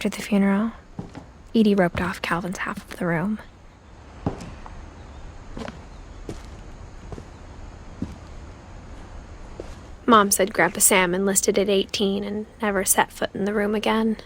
After the funeral, Edie roped off Calvin's half of the room. Mom said Grandpa Sam enlisted at 18 and never set foot in the room again.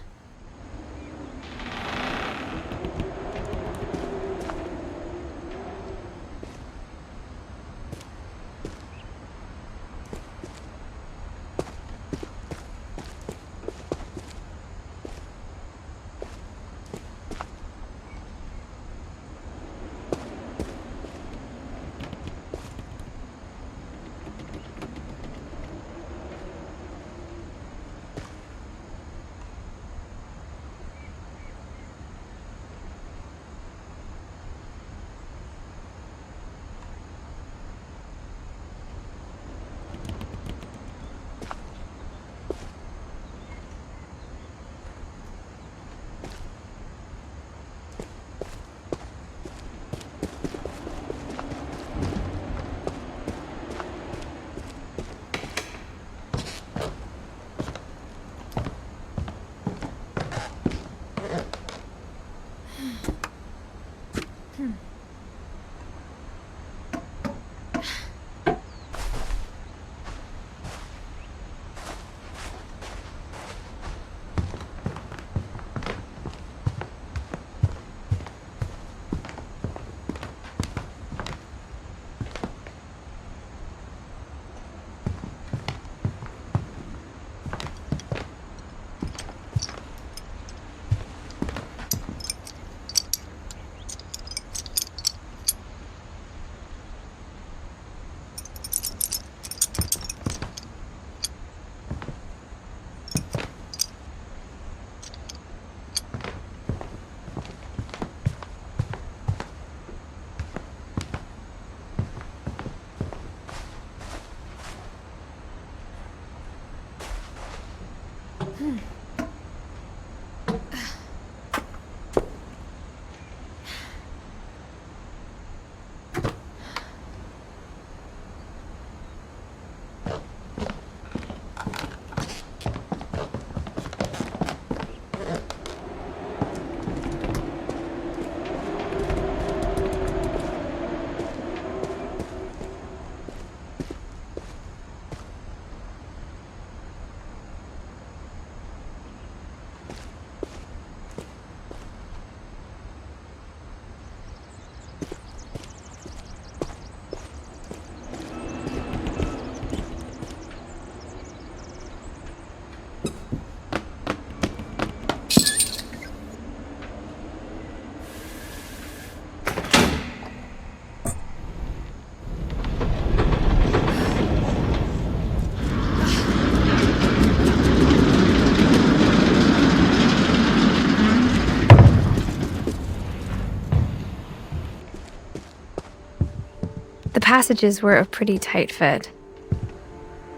The passages were a pretty tight fit.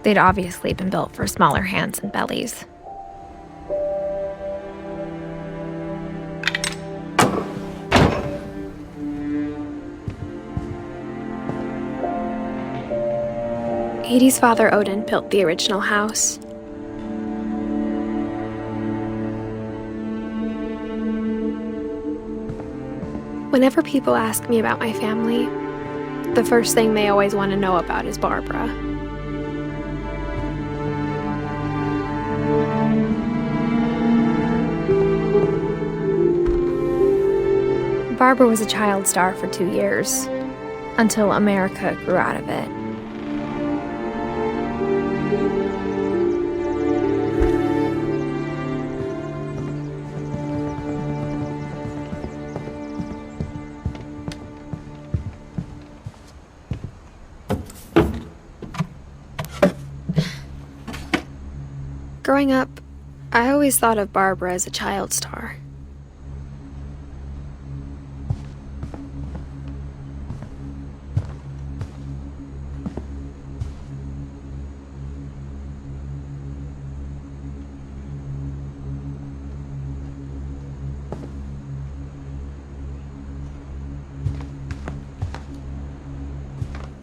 They'd obviously been built for smaller hands and bellies. Edie's father, Odin, built the original house. Whenever people ask me about my family, the first thing they always want to know about is Barbara. Barbara was a child star for 2 years, until America grew out of it. Growing up, I always thought of Barbara as a child star.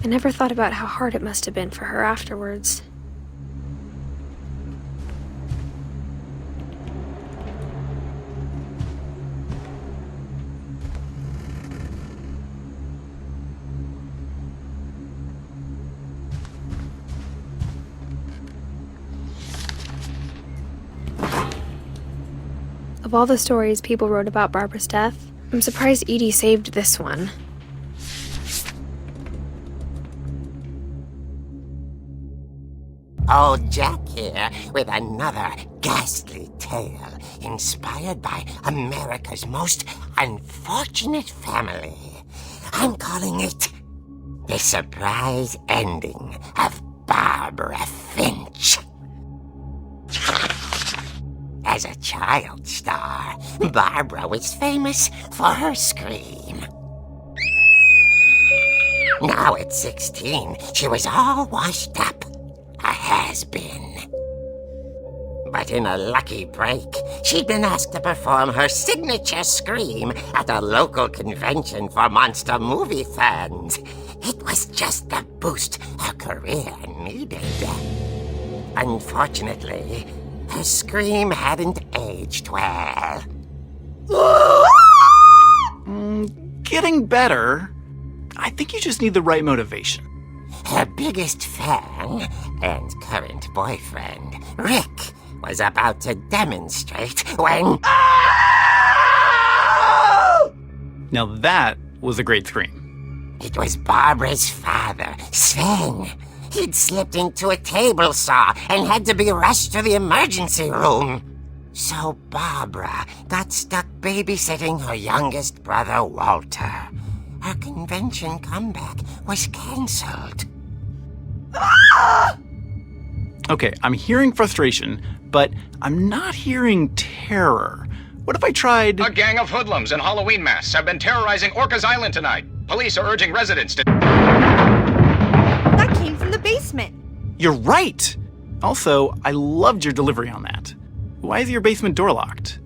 I never thought about how hard it must have been for her afterwards. Of all the stories people wrote about Barbara's death, I'm surprised Edie saved this one. Old Jack here with another ghastly tale inspired by America's most unfortunate family. I'm calling it The Surprise Ending of Barbara Finch. As a child star, Barbara was famous for her scream. Now at 16, she was all washed up. A has-been. But in a lucky break, she'd been asked to perform her signature scream at a local convention for monster movie fans. It was just the boost her career needed. Unfortunately, her scream hadn't aged well. Getting better. I think you just need the right motivation. Her biggest fan and current boyfriend, Rick, was about to demonstrate when... Now that was a great scream. It was Barbara's father, Sven. He'd slipped into a table saw and had to be rushed to the emergency room. So Barbara got stuck babysitting her youngest brother, Walter. Her convention comeback was cancelled. Okay, I'm hearing frustration, but I'm not hearing terror. What if I tried... A gang of hoodlums in Halloween masks have been terrorizing Orcas Island tonight. Police are urging residents to... That came from the basement. You're right! Also, I loved your delivery on that. Why is your basement door locked?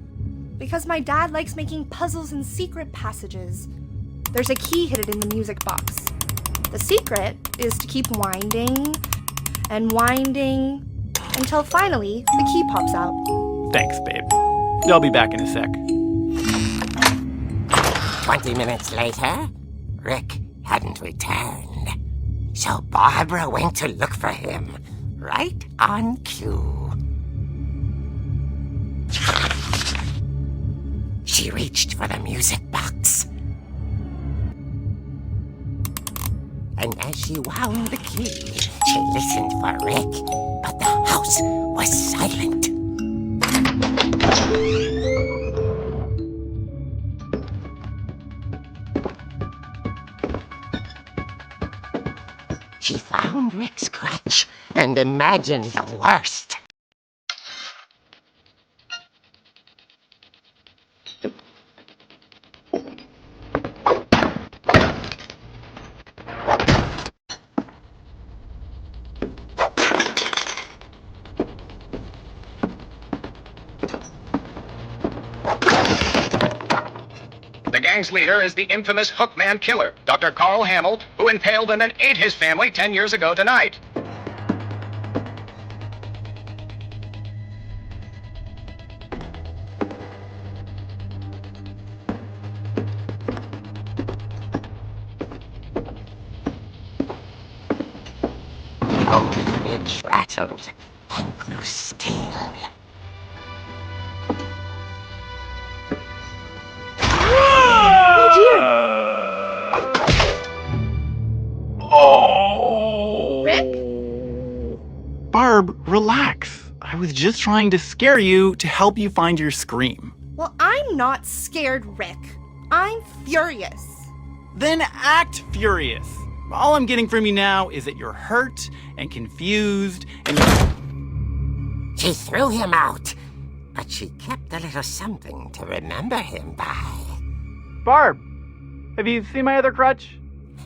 Because my dad likes making puzzles and secret passages. There's a key hidden in the music box. The secret is to keep winding and winding until finally the key pops out. Thanks, babe. I'll be back in a sec. 20 minutes later, Rick hadn't returned. So Barbara went to look for him, right on cue. She reached for the music box. And as she wound the key, she listened for Rick, but the house was silent. She found Rick's crutch and imagined the worst. The gang's leader is the infamous Hookman killer, Dr. Carl Hamill, who impaled and then ate his family 10 years ago tonight. Oh, it rattled and grew still. Barb, relax. I was just trying to scare you to help you find your scream. Well, I'm not scared, Rick. I'm furious. Then act furious. All I'm getting from you now is that you're hurt and confused and She threw him out, but she kept a little something to remember him by. Barb, have you seen my other crutch?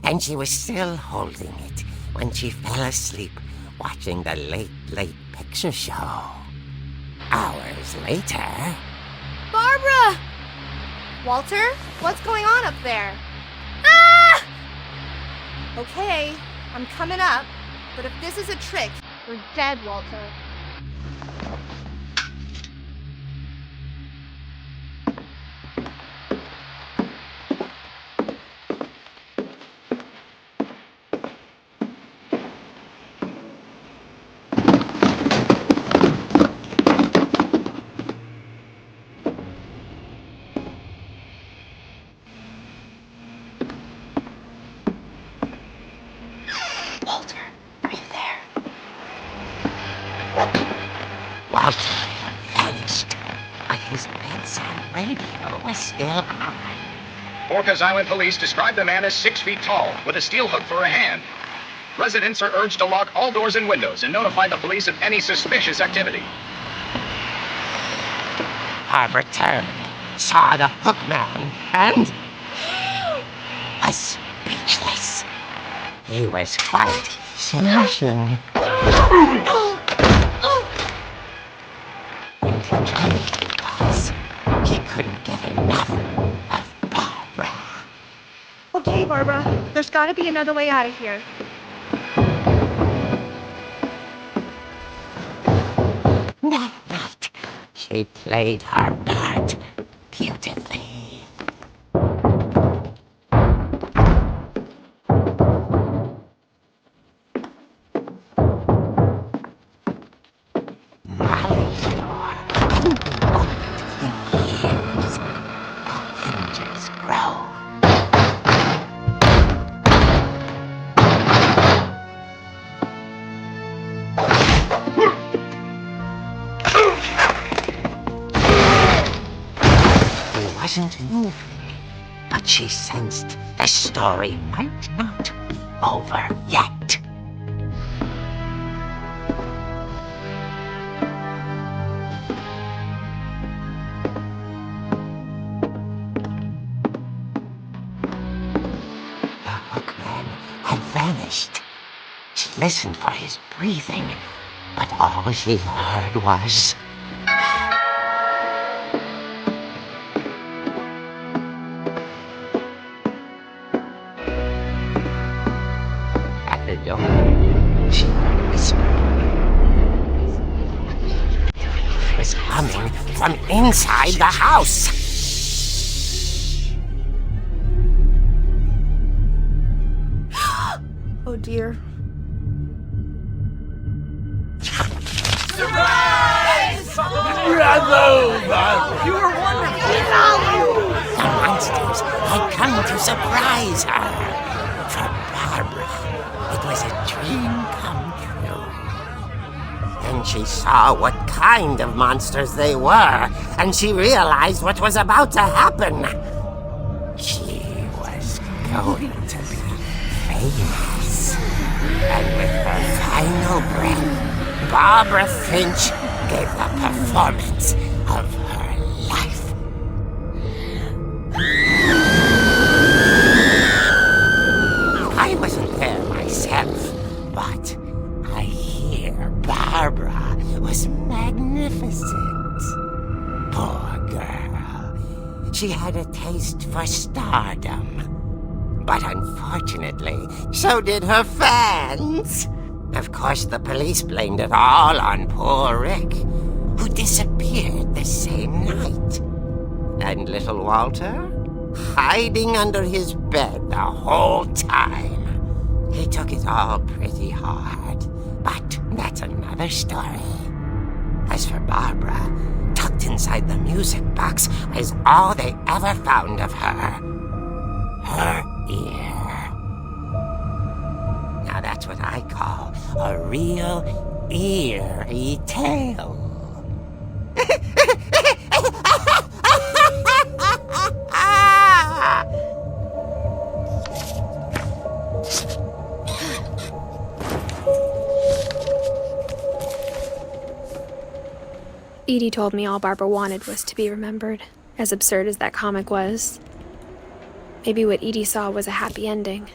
And she was still holding it when she fell asleep watching the late picture show. Hours later... Barbara! Walter, what's going on up there? Ah! Okay, I'm coming up, but if this is a trick, we're dead, Walter. Walter, are you there? Walter had vanished, but his bedside radio was still on. Orcas Island police describe the man as 6 feet tall, with a steel hook for a hand. Residents are urged to lock all doors and windows and notify the police of any suspicious activity. Barbara turned, saw the hook man, and was speechless. He was quite smashing. Because he couldn't get enough of Barbara. Okay, Barbara, there's gotta be another way out of here. That night, she played her part beautifully. Molly's door hadn't been opened in years. The hinges grow. He wasn't moving, but she sensed the story might not be over yet. The hookman had vanished. She listened for his breathing, but all she heard was... At the door, she heard whispering. It was coming from inside the house. Oh dear. The monsters had come to surprise her. For Barbara, it was a dream come true. Then she saw what kind of monsters they were, and she realized what was about to happen. She was going to be famous. And with her final breath, Barbara Finch gave the performance of her life. I wasn't there myself, but I hear Barbara was magnificent. Poor girl. She had a taste for stardom. But unfortunately, so did her fans. Of course, the police blamed it all on poor Rick, who disappeared the same night. And little Walter? Hiding under his bed the whole time. He took it all pretty hard, but that's another story. As for Barbara, tucked inside the music box was all they ever found of her. Her ear. Now that's what I call a real eerie tale. Edie told me all Barbara wanted was to be remembered, as absurd as that comic was. Maybe what Edie saw was a happy ending.